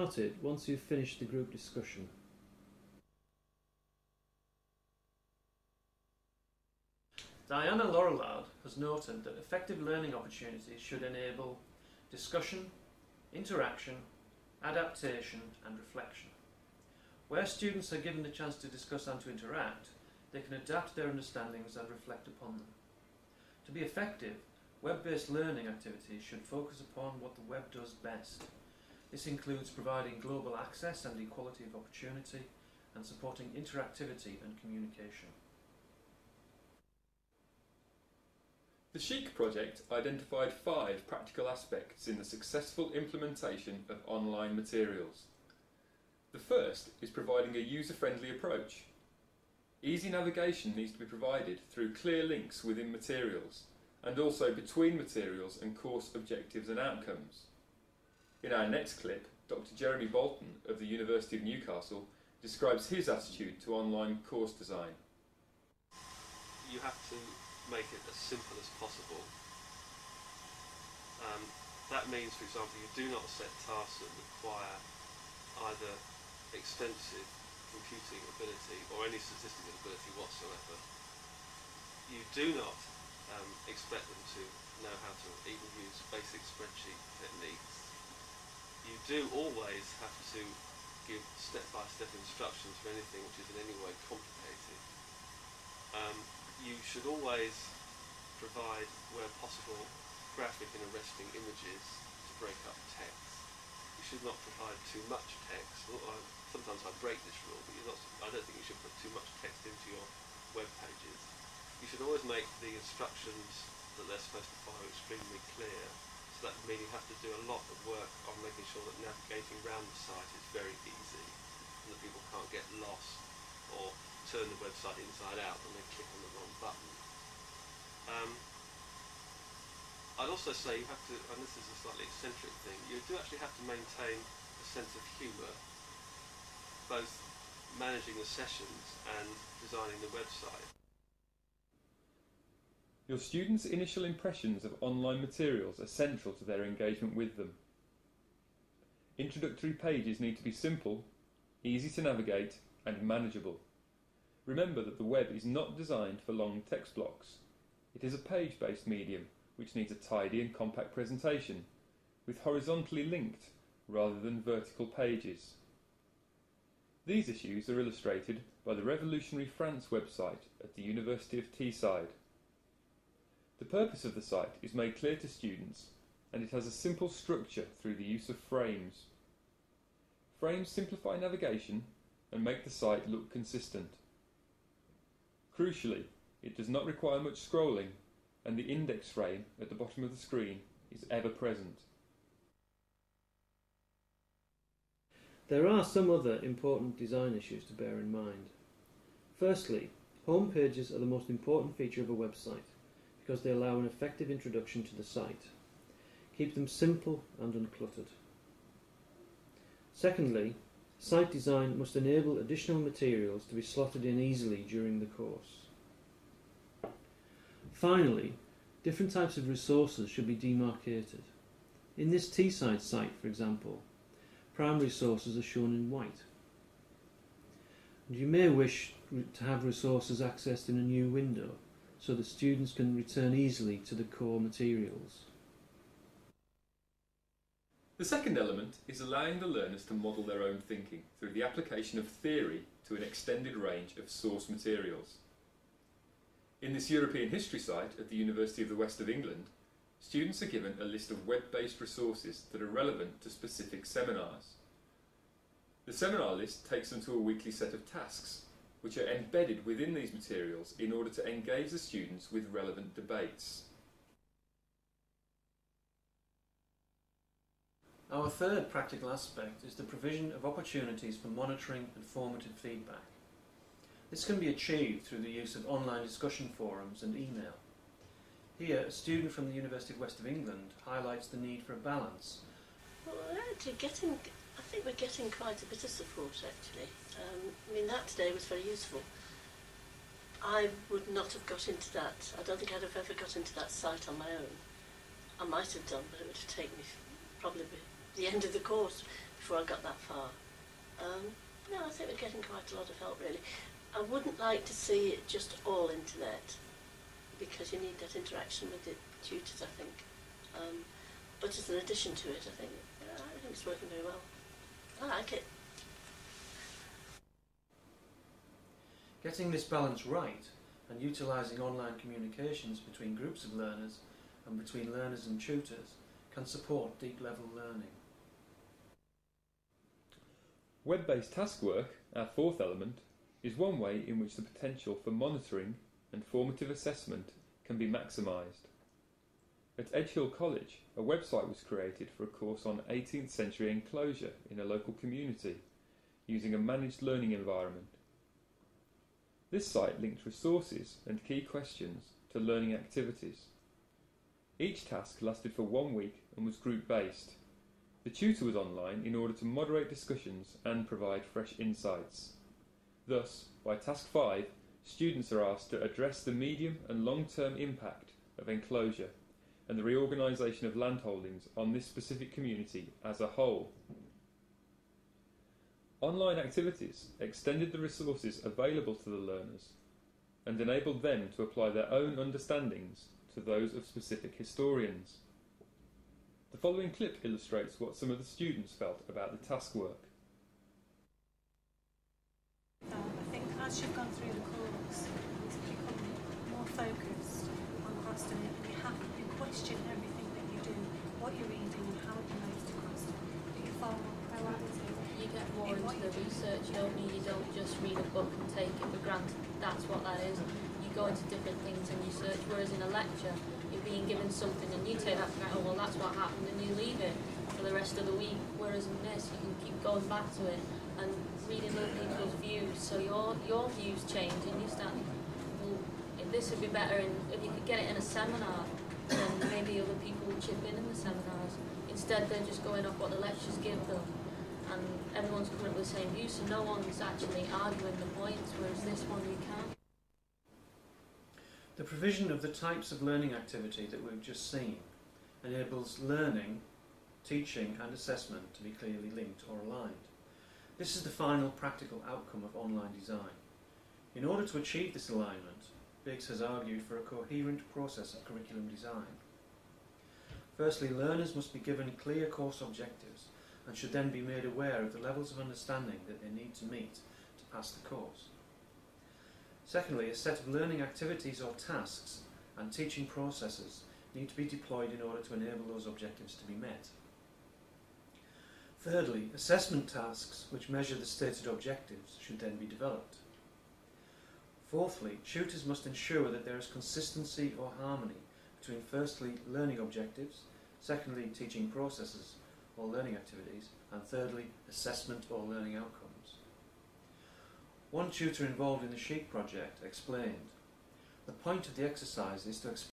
started once you've finished the group discussion. Diana Laurelard has noted that effective learning opportunities should enable discussion, interaction, adaptation and reflection. Where students are given the chance to discuss and to interact, they can adapt their understandings and reflect upon them. To be effective, web-based learning activities should focus upon what the web does best. This includes providing global access and equality of opportunity and supporting interactivity and communication. The Chic project identified 5 practical aspects in the successful implementation of online materials. The first is providing a user-friendly approach. Easy navigation needs to be provided through clear links within materials and also between materials and course objectives and outcomes. In our next clip, Dr. Jeremy Bolton of the University of Newcastle describes his attitude to online course design. You have to make it as simple as possible. That means, for example, you do not set tasks that require either extensive computing ability or any statistical ability whatsoever. You do not expect them to know how to even use basic spreadsheet techniques. You do always have to give step-by-step instructions for anything which is in any way complicated. You should always provide, where possible, graphic and arresting images to break up text. You should not provide too much text. Sometimes I break this rule, but I don't think you should put too much text into your web pages. You should always make the instructions that they're supposed to follow extremely clear. So that means you have to do a lot of work on making sure that navigating around the site is very easy and that people can't get lost or turn the website inside out and then click on the wrong button. I'd also say you have to, and this is a slightly eccentric thing, you do actually have to maintain a sense of humour, both managing the sessions and designing the website. Your students' initial impressions of online materials are central to their engagement with them. Introductory pages need to be simple, easy to navigate and manageable. Remember that the web is not designed for long text blocks. It is a page-based medium which needs a tidy and compact presentation, with horizontally linked rather than vertical pages. These issues are illustrated by the Revolutionary France website at the University of Teesside. The purpose of the site is made clear to students, and it has a simple structure through the use of frames. Frames simplify navigation and make the site look consistent. Crucially, it does not require much scrolling, and the index frame at the bottom of the screen is ever present. There are some other important design issues to bear in mind. Firstly, home pages are the most important feature of a website because they allow an effective introduction to the site. Keep them simple and uncluttered. Secondly, site design must enable additional materials to be slotted in easily during the course. Finally, different types of resources should be demarcated. In this Teesside site, for example, primary sources are shown in white. And you may wish to have resources accessed in a new window so that students can return easily to the core materials. The second element is allowing the learners to model their own thinking through the application of theory to an extended range of source materials. In this European history site at the University of the West of England, students are given a list of web-based resources that are relevant to specific seminars. The seminar list takes them to a weekly set of tasks, which are embedded within these materials in order to engage the students with relevant debates. Our third practical aspect is the provision of opportunities for monitoring and formative feedback. This can be achieved through the use of online discussion forums and email. Here, a student from the University of West of England highlights the need for a balance. Well, we're actually I think we're getting quite a bit of support actually. I mean, that today was very useful. I would not have got into that. I don't think I'd have ever got into that site on my own. I might have done, but it would have taken me probably the end of the course before I got that far. No, I think we're getting quite a lot of help, really. I wouldn't like to see it just all internet, because you need that interaction with the tutors, I think. But as an addition to it, I think it's working very well. I like it. Getting this balance right and utilising online communications between groups of learners and between learners and tutors can support deep level learning. Web-based task work, our fourth element, is one way in which the potential for monitoring and formative assessment can be maximised. At Edgehill College, a website was created for a course on 18th century enclosure in a local community, using a managed learning environment. This site linked resources and key questions to learning activities. Each task lasted for 1 week and was group-based. The tutor was online in order to moderate discussions and provide fresh insights. Thus, by Task 5, students are asked to address the medium and long-term impact of enclosure and the reorganisation of landholdings on this specific community as a whole. Online activities extended the resources available to the learners and enabled them to apply their own understandings to those of specific historians. The following clip illustrates what some of the students felt about the task work. I think as you've gone through the course, it's become more focused on Croston, and you question everything that you do, what you're reading and how it relates to Croston. You're far more proactive. You get more into the research, don't you? You don't just read a book and take it for granted. That's what that is. You go into different things and you search, whereas in a lecture, you're being given something and you take that for granted, oh well that's what happened, and you leave it for the rest of the week, whereas in this you can keep going back to it and reading other people's views, so your views change and you start, well, if this would be better if you could get it in a seminar, then maybe other people would chip in the seminars. Instead they're just going off what the lectures give them, and everyone's coming up with the same views, so no one's actually arguing the points, whereas this one you can. The provision of the types of learning activity that we've just seen enables learning, teaching and assessment to be clearly linked or aligned. This is the final practical outcome of online design. In order to achieve this alignment, Biggs has argued for a coherent process of curriculum design. Firstly, learners must be given clear course objectives and should then be made aware of the levels of understanding that they need to meet to pass the course. Secondly, a set of learning activities or tasks and teaching processes need to be deployed in order to enable those objectives to be met. Thirdly, assessment tasks which measure the stated objectives should then be developed. Fourthly, tutors must ensure that there is consistency or harmony between firstly, learning objectives, secondly, teaching processes or learning activities, and thirdly, assessment or learning outcomes. One tutor involved in the Chic project explained, "The point of the exercise is to explain